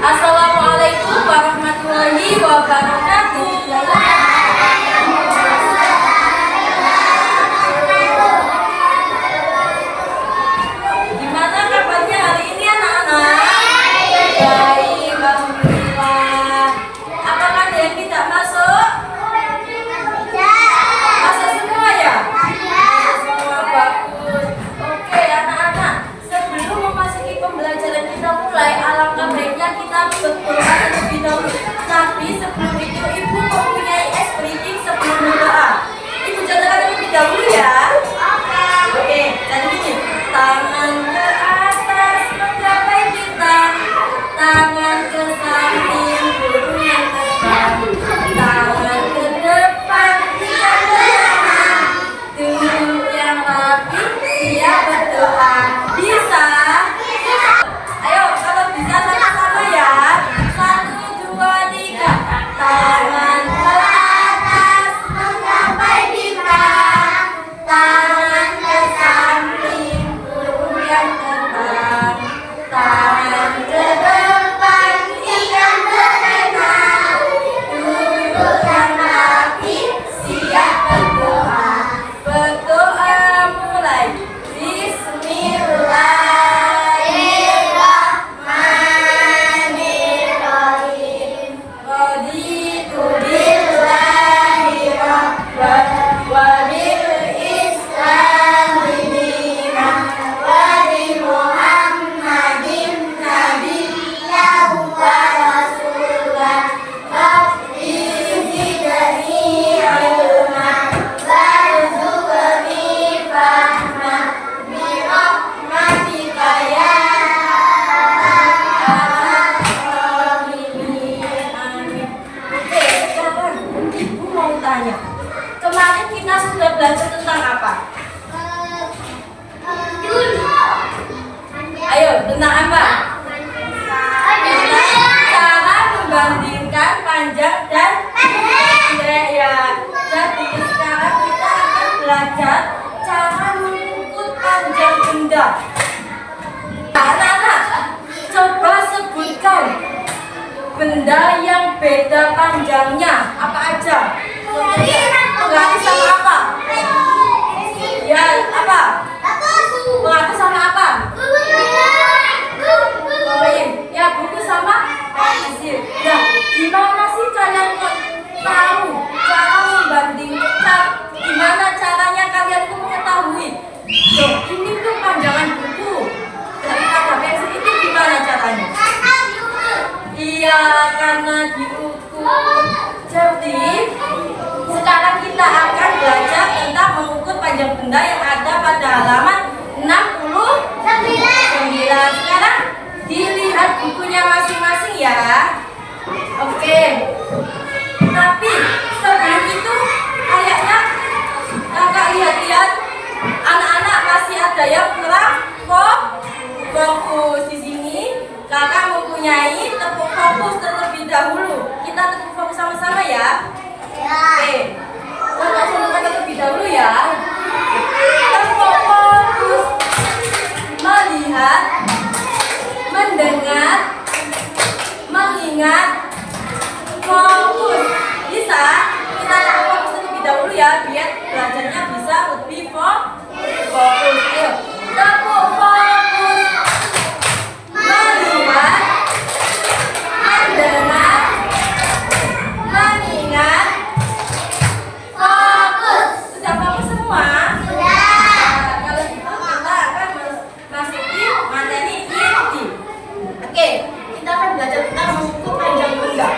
Assalamualaikum warahmatullahi wabarakatuh. Gimana kabarnya hari ini anak-anak? Baik, alhamdulillah. Apakah ada yang tidak masuk? Masuk semua ya? Semua bagus. Oke anak-anak, sebelum memasuki pembelajaran kita mulai, alangkah baiknya kita berdoa terlebih dahulu. Tapi sebelum itu ibu mempunyai explaining sebelum berdoa. Ibu catatkan terlebih dahulu ya. Oke, jadi gini. Tangan ke atas menggapai kita, tangan ke samping burung yang terbang, tangan ke depan tidak bergerak, duduk yang rapi, siap berdoa. Bisa? Ayo, kalau bisa sama-sama ya. 1, 2, 3. Tangan ke atas menggapai kita, tangan ke samping burung yang terbang, tangan ke depan ikan berenang, duduk yang rapi, siap berdoa. Berdoa mulai. Bismillahirrahmanirrahim. Raditu billahi rabban wa bil islami dinan wa bi Muhammadin nabiyyan wa rasulan. Rabbi zidni ilman warzuqni fahman bi rahmatika ya arhamar rahimin. Amin. Oke, sekarang ibu mau tanya. Kemarin kita sudah belajar tentang apa? Ayo, tentang apa? Tentang cara membandingkan panjang dan pendek ya. Jadi sekarang kita akan belajar cara mengukur panjang benda. Anak-anak, coba sebutkan benda yang beda panjangnya apa aja? Pengaruh sama apa? Ya, apa? Pengaruh sama apa? Koin. Ya, buku sama pensil. Nah, gimana sih kalian tahu cara membandingkan? Gimana caranya kalian itu mengetahui? Loh, ini tuh panjangan buku daripada pensil itu gimana caranya? Iya, karena diukur. Jadi, sekarang kita akan belajar tentang mengukur panjang benda yang ada pada halaman 69. Sekarang dilihat bukunya masing-masing ya. Oke. Tapi sebelum itu kayaknya kakak lihat-lihat anak-anak masih ada yang kurang fokus di sini. Kakak mempunyai tepuk fokus terlebih dahulu. Kita tepuk fokus sama-sama ya. Oke. Kakak contohkan terlebih dahulu ya. Tepuk fokus. Melihat, mendengar, mengingat, fokus. Bisa? Kita tepuk fokus terlebih dahulu ya, biar belajarnya bisa lebih fokus. Ayo, tepuk fokus. Melihat, mendengar, mengingat, fokus. Sudah fokus semua? Nah, kalau gitu kita akan masuki materi inti. Oke, kita akan belajar tentang mengukur panjang benda.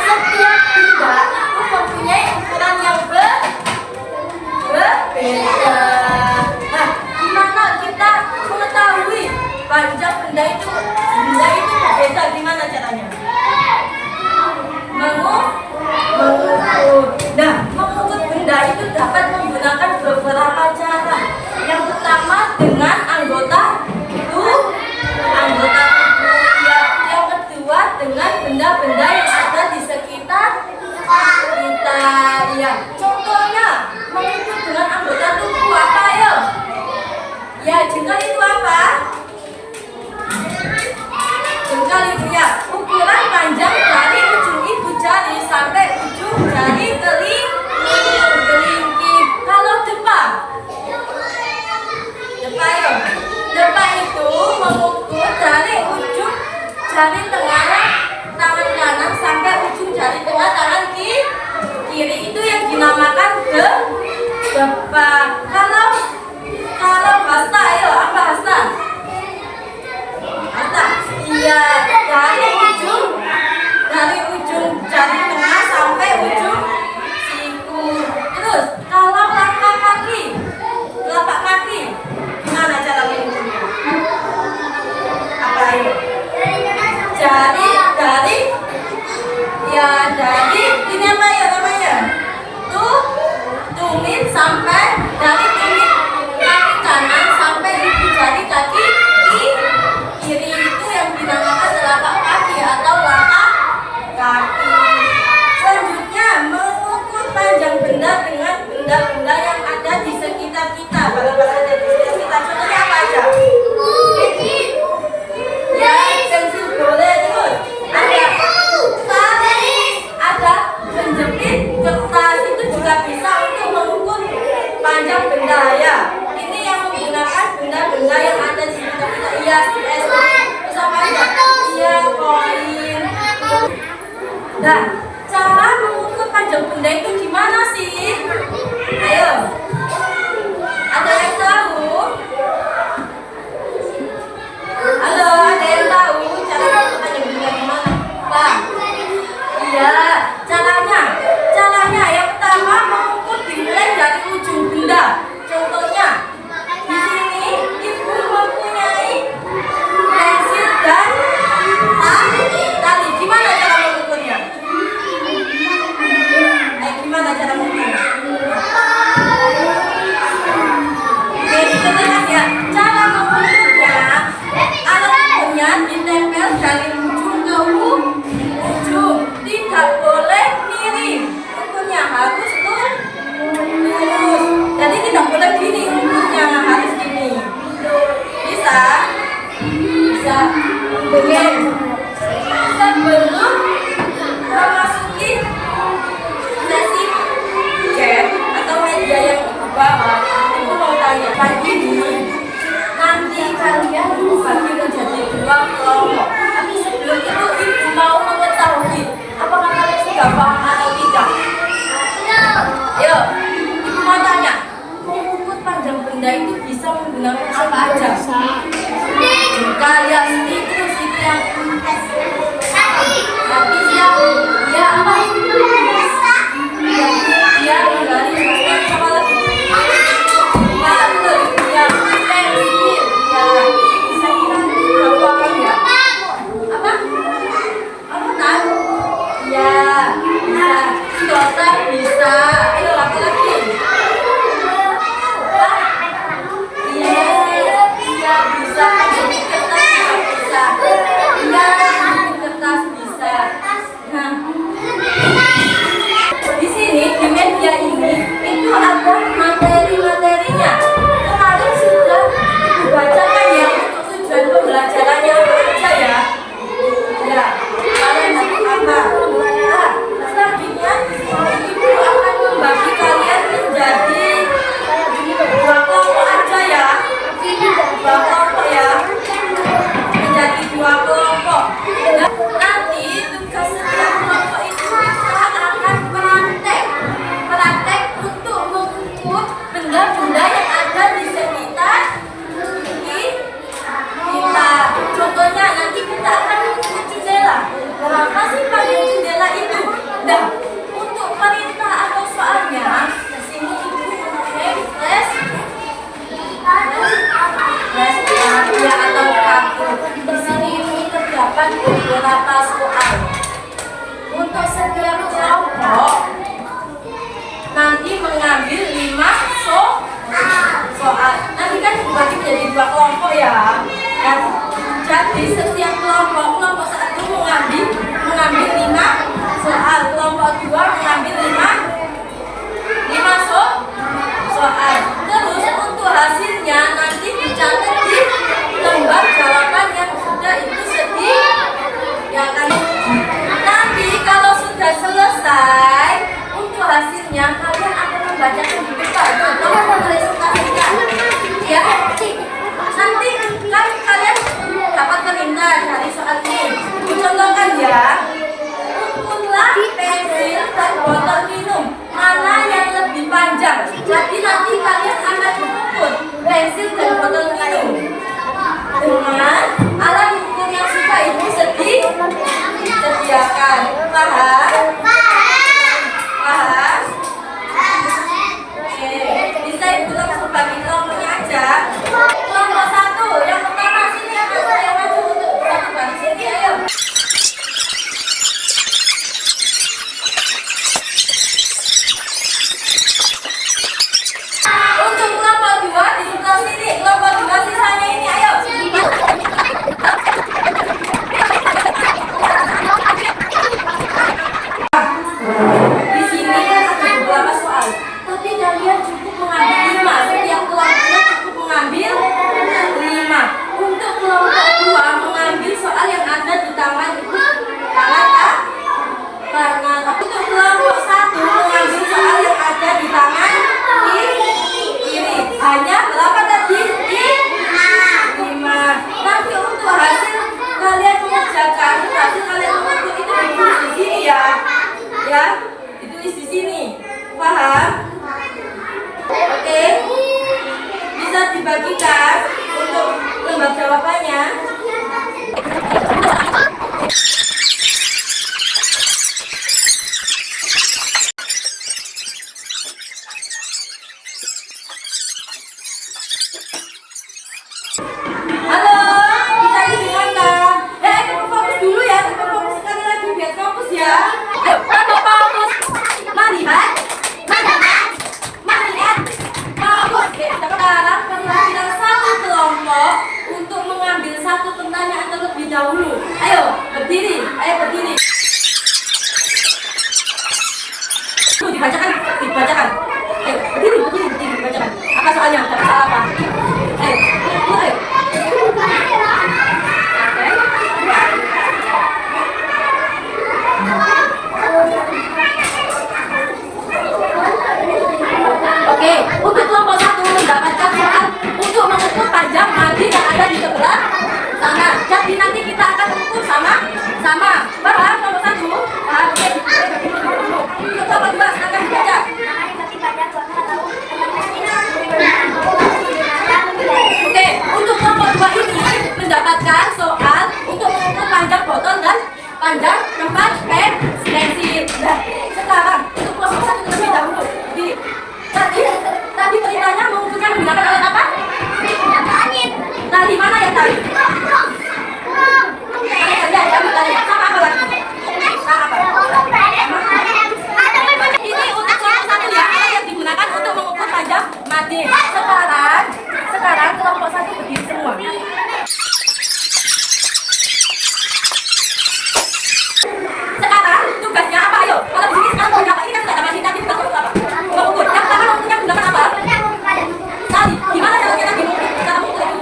Setiap benda itu mempunyai ukuran yang berbeda. Nah, gimana kita mengetahui panjang benda itu berbeda? Gimana caranya? Mengukur. Nah, mengukur benda itu dapat menggunakan beberapa cara. Yang pertama dengan anggota tubuh ya. Yang kedua jari tengahnya tangan kanan sampai ujung jari tengah tangan kiri itu yang dinamakan depan. Kalau hasta, ayo apa hasta? Hasta, iya dari ujung jari tengah sampai ujung siku. Terus kalau telapak kaki, gimana cara mengukurnya? Apa ayo? Jari dari ini apa ya namanya? Tumit sampai dari tumit kaki kanan sampai ujung jari kaki kiri itu yang dinamakan telapak kaki atau lapak kaki. Selanjutnya mengukur panjang benda dengan benda-benda yang ada di sekitar kita. Barang-barang ada di sekitar kita. Contohnya apa aja? Ya, pensil boleh terus. Ada menjepit kertas itu juga bisa untuk mengukur panjang benda ya. Ini yang menggunakan benda-benda yang ada di sekitar kita. Iya, terus apa aja? Iya, koin. Nah, cara mengukur panjang benda itu gimana sih? Ayo, ada yang tahu? Halo, ada yang tahu cara mengukur panjang benda gimana? Pak? Iya, caranya yang pertama mengukur dimulai dari ujung benda. Contohnya, di sini ibu mempunyai pensil dan tali. Gimana cara mengukurnya? Gimana cara mengukurnya? Oke, dikenakan ya. Cara mengukurnya, alat ukurnya ditempel dari ujung ke ujung. Tidak boleh miring. Ukurnya harus lurus. Jadi tidak boleh gini ukurnya, harus gini. Bisa? Bisa. Oke. Sebelum memasuki sesi chat atau media yang ibu bawa, ibu mau tanya pagi ini nanti kalian dibagi menjadi 2 kelompok. Tapi sebelum itu ibu mau mengetahui apakah kalian sudah paham atau tidak? Yuk, ibu mau tanya, mengukur panjang benda itu bisa menggunakan apa aja? Kalian itu yang tapi siap, ya apa? Ya dari apa lagi? Ya betul, ya pensil, ya bisa kira berapa ya? Apa? Apa tahu? Ya bisa, dosa bisa. Ayo apa lagi? Iya bisa. Kertas bisa. Iya kertas bisa. Nah, di sini di media ini itu ada materi-materinya. Kemarin sudah dibacakan ya untuk tujuan pembelajarannya apa aja ya. Ya, kalian nanti apa? Nah, selanjutnya ibu akan membagi kalian menjadi 2 kelompok aja ya. 2 kelompok ya. Menjadi 2 kelompok. Nah, nanti tugas setiap kelompok itu kita akan praktek untuk mengukur benda-benda yang ada di sekitar kita. Contohnya nanti kita akan mengukur jendela. Berapa sih panjang jendela itu? Nah, untuk perintah atau soalnya, di sini ibu memakai flash ya atau kartu. Di sini ini terdapat beberapa soal. Untuk setiap kelompok nanti mengambil 5 soal. Nanti kan dibagi menjadi 2 kelompok ya. Dan jadi setiap kelompok 1 mengambil 5 soal, kelompok 2 mengambil 5 soal. Terus untuk hasilnya nanti dicatat di lembar jawaban yang sudah ibu sediakan. Nanti kalau sudah selesai untuk hasilnya kalian akan membacakan di depan atau mempresentasikan ya. Nanti kan kalian dapat perintah dari soal ini. persis di sini. Paham? Oke? Bisa dibagikan untuk lembar jawabannya. Halo, bisa didengarkan? Coba fokus dulu ya, coba fokus sekali lagi biar fokus ya. Ayo, coba fokus. Mari, Pak. Mari, lihat. Fokus. Sekarang perwakilan satu kelompok untuk mengambil satu pertanyaan terlebih dahulu. Ayo, berdiri. Ayo, berdiri. Dibacakan. Ayo, berdiri, dibacakan. Apa soalnya? Dapat soal apa? Ayo. Oke, untuk kelompok satu mendapatkan soal untuk mengukur panjang madi yang ada di sebelah sana. Jadi nanti kita akan mengukur sama. Paham kelompok satu? Paham? Oke. Untuk kelompok dua akan dibaca. Oke, untuk kelompok dua ini mendapatkan soal untuk mengukur panjang botol dan panjang tempat pensil. Nah, sekarang untuk kelompok satu terlebih dahulu. Tadi perintahnya mengukurnya menggunakan alat apa? Tadi mana ya tadi? Sama apa lagi? Ini untuk kelompok satu ya, alat yang digunakan untuk mengukur panjang madi. Sekarang kelompok satu berdiri semua. Sekarang tugasnya apa? Ayo, kalau di sini sekarang mau apa? Ini kan sudah ada madi, nanti tugas apa? Mengukur. Yang pertama mengukurnya menggunakan apa? Tadi. Gimana caranya tadi mengukur? Cara mengukur itu?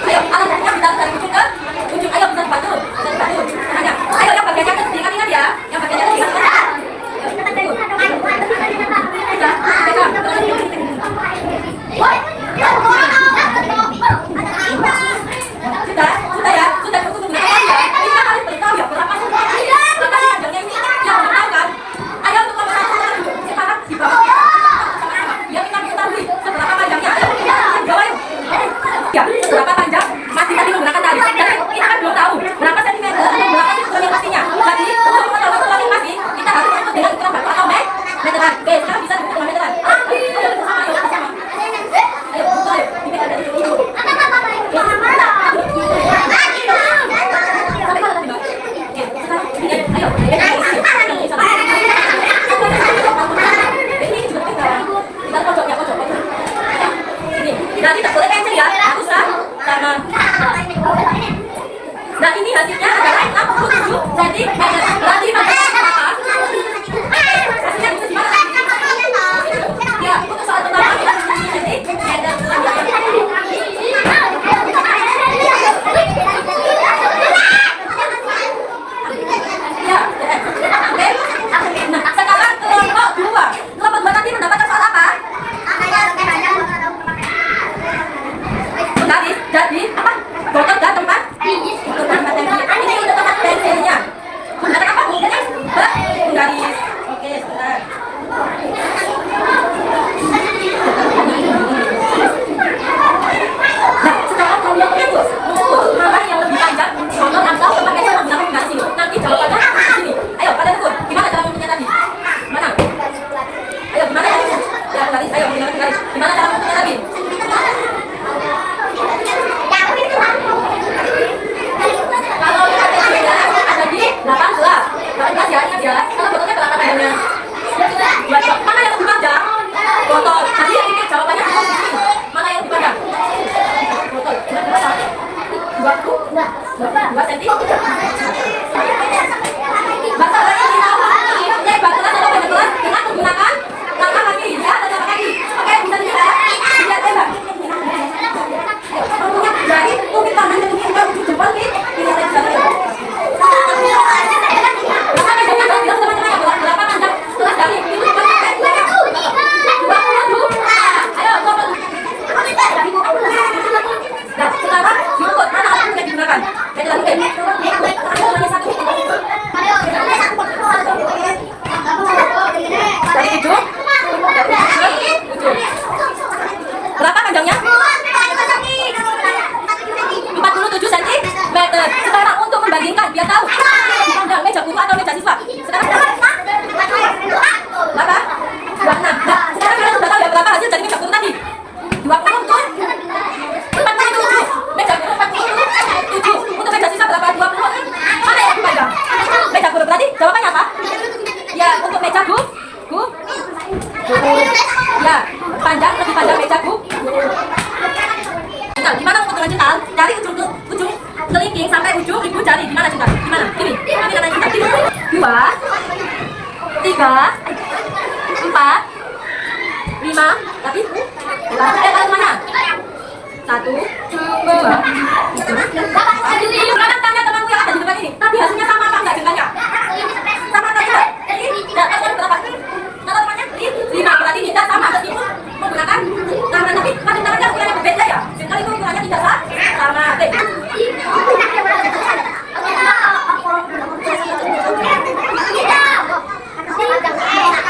Ayo, alatnya sampai ujung ibu cari di mana juga? Di mana? Ini namanya juga. Ini. 2, 3, 4, 5. Tapi taruh mana? 1, 2. Mana tanya temanku yang ada di depan ini? Tapi hasilnya sama apa enggak jumlahnya? Sama tadi enggak? Enggak tahu berapa? Kalau temannya 5, berarti kita sama meskipun menggunakan tangan, tapi macam tangannya ukurannya berbeda ya. Kalau itu ukurannya tidak sama.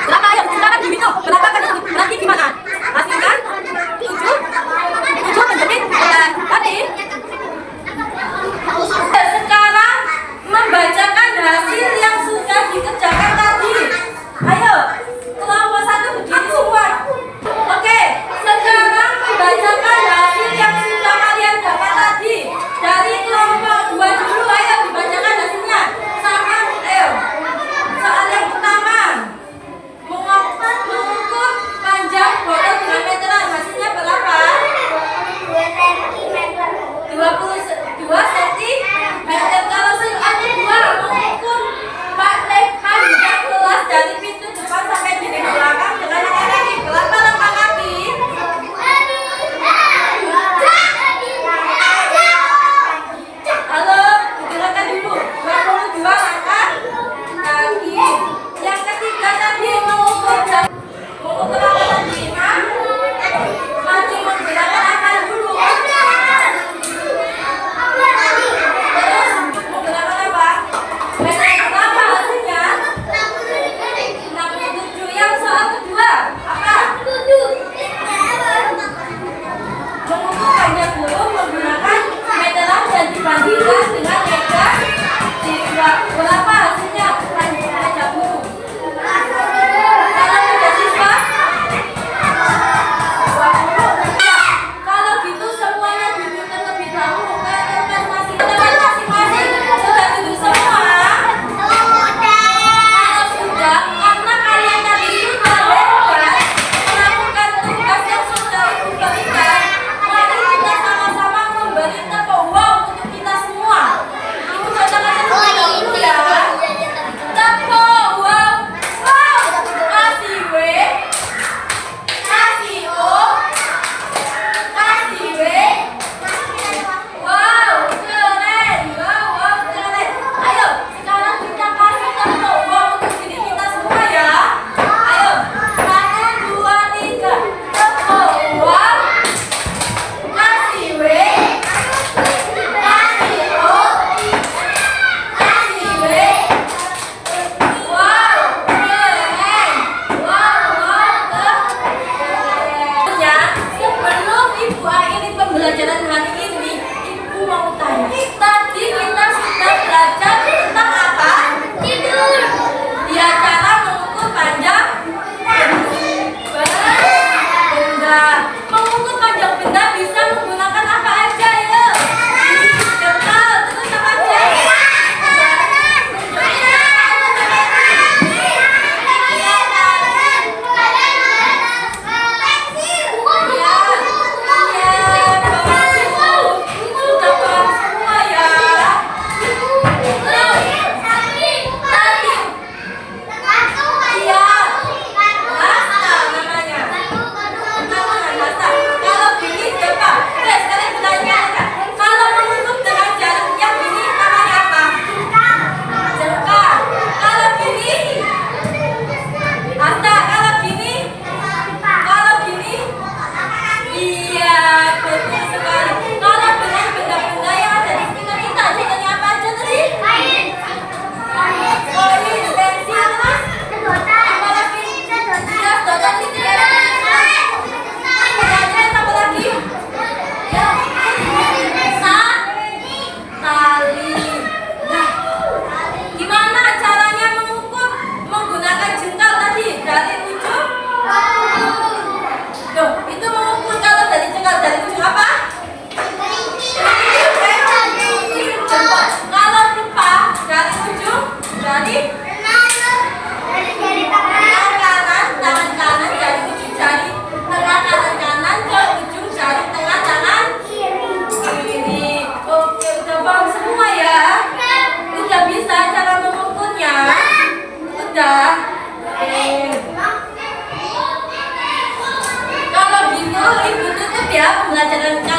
Berapa ya? Sekarang dihitung. Berapa kali berarti gimana? Hasilkan 7 menjadi 9. Tadi sekarang membacakan hasil mengajarkan